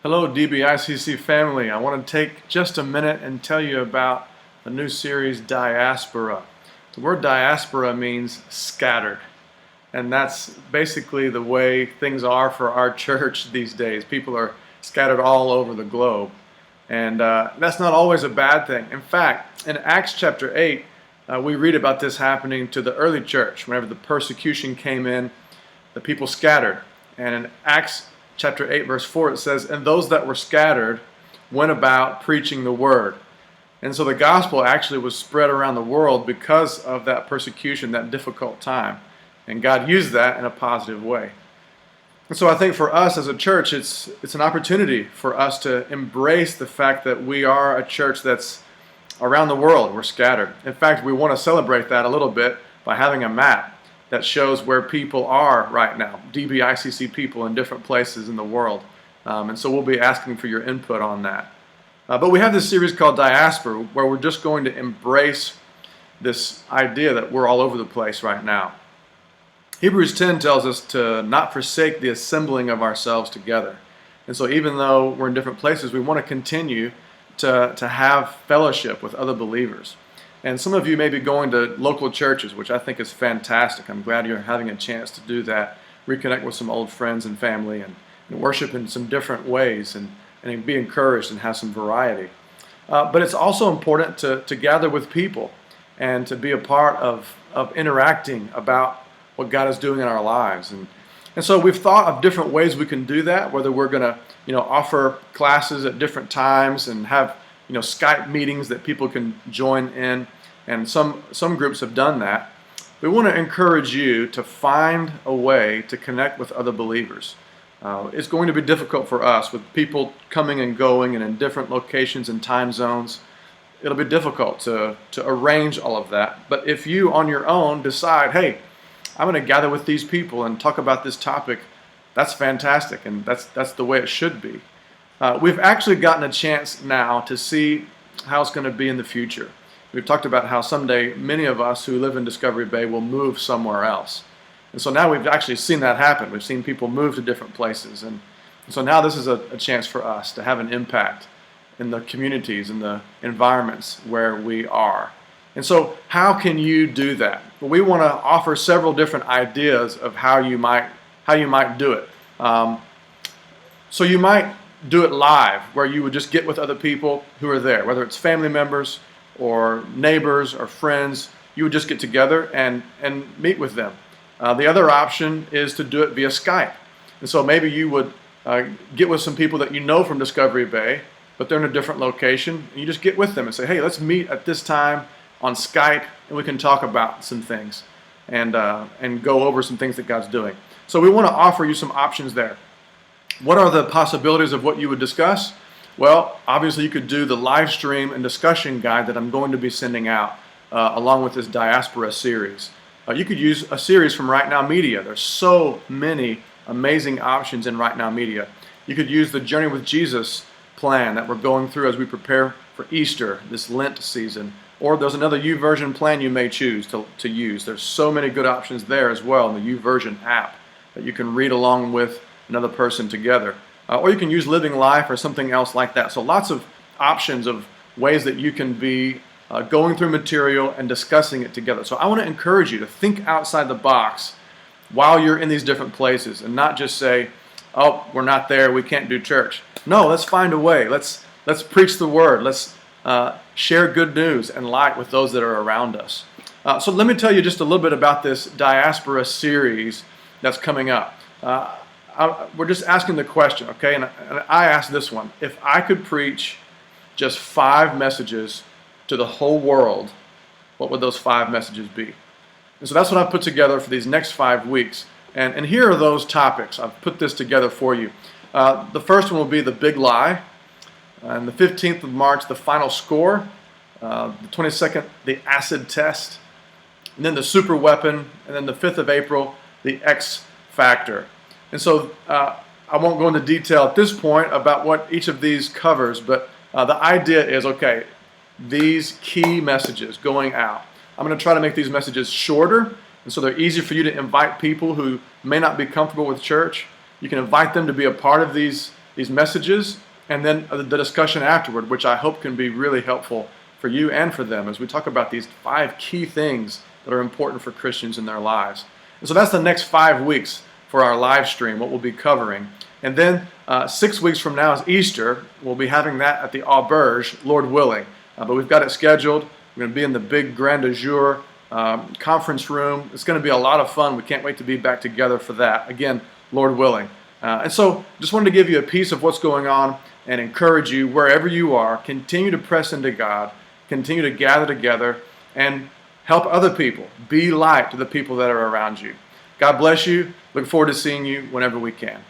Hello, DBICC family. I want to take just a minute and tell you about the new series, Diaspora. The word diaspora means scattered, and that's basically the way things are for our church these days. People are scattered all over the globe, and that's not always a bad thing. In fact, in Acts chapter 8, we read about this happening to the early church. Whenever the persecution came in, the people scattered. And in Acts chapter 8, verse 4, it says, "And those that were scattered went about preaching the word." And so the gospel actually was spread around the world because of that persecution, that difficult time. And God used that in a positive way. And so I think for us as a church, it's an opportunity for us to embrace the fact that we are a church that's around the world. We're scattered. In fact, we want to celebrate that a little bit by having a map that shows where people are right now, DBICC people in different places in the world. And so we'll be asking for your input on that. But we have this series called Diaspora, where we're just going to embrace this idea that we're all over the place right now. Hebrews 10 tells us to not forsake the assembling of ourselves together. And so even though we're in different places, we want to continue to have fellowship with other believers. And some of you may be going to local churches, which I think is fantastic. I'm glad you're having a chance to do that, reconnect with some old friends and family, and worship in some different ways, and be encouraged and have some variety. But it's also important to gather with people and to be a part of interacting about what God is doing in our lives. And so we've thought of different ways we can do that, whether we're going to offer classes at different times and have Skype meetings that people can join in, and some groups have done that. We want to encourage you to find a way to connect with other believers. It's going to be difficult for us with people coming and going and in different locations and time zones. It'll be difficult to arrange all of that. But if you on your own decide, hey, I'm going to gather with these people and talk about this topic, that's fantastic, and that's the way it should be. We've actually gotten a chance now to see how it's going to be in the future. We've talked about how someday many of us who live in Discovery Bay will move somewhere else. And so now we've actually seen that happen. We've seen people move to different places. And so now this is a chance for us to have an impact in the communities and the environments where we are. And so how can you do that? Well, we want to offer several different ideas of how you might do it. So you might do it live, where you would just get with other people who are there, whether it's family members or neighbors or friends. You would just get together and meet with them. The other option is to do it via Skype. And so maybe you would get with some people that you know from Discovery Bay, but they're in a different location, and you just get with them and say, hey, let's meet at this time on Skype, and we can talk about some things and go over some things that God's doing. So we want to offer you some options there. What are the possibilities of what you would discuss? Well, obviously you could do the live stream and discussion guide that I'm going to be sending out along with this Diaspora series. You could use a series from Right Now Media. There's so many amazing options in Right Now Media. You could use the Journey with Jesus plan that we're going through as we prepare for Easter, this Lent season. Or there's another YouVersion plan you may choose to use. There's so many good options there as well in the YouVersion app that you can read along with another person together. Or you can use Living Life or something else like that. So lots of options of ways that you can be going through material and discussing it together. So I want to encourage you to think outside the box while you're in these different places and not just say, oh, we're not there, we can't do church. No, let's find a way. Let's preach the word. Let's share good news and light with those that are around us. So let me tell you just a little bit about this Diaspora series that's coming up. We're just asking the question, okay? And I asked this one. If I could preach just 5 messages to the whole world, what would those 5 messages be? And so that's what I've put together for these next 5 weeks. And here are those topics. I've put this together for you. The first one will be the big lie. And the 15th of March, the final score. The 22nd, the acid test. And then the super weapon. And then the 5th of April, the X factor. And so I won't go into detail at this point about what each of these covers, but the idea is, okay, these key messages going out. I'm going to try to make these messages shorter, and so they're easy for you to invite people who may not be comfortable with church. You can invite them to be a part of these these messages and then the discussion afterward, which I hope can be really helpful for you and for them as we talk about these 5 key things that are important for Christians in their lives. And so that's the next 5 weeks for our live stream, what we'll be covering. And then 6 weeks from now is Easter. We'll be having that at the Auberge, Lord willing. But we've got it scheduled. We're going to be in the big Grand Azure conference room. It's going to be a lot of fun. We can't wait to be back together for that. Again, Lord willing. And so just wanted to give you a piece of what's going on and encourage you wherever you are. Continue to press into God. Continue to gather together and help other people. Be light to the people that are around you. God bless you. Look forward to seeing you whenever we can.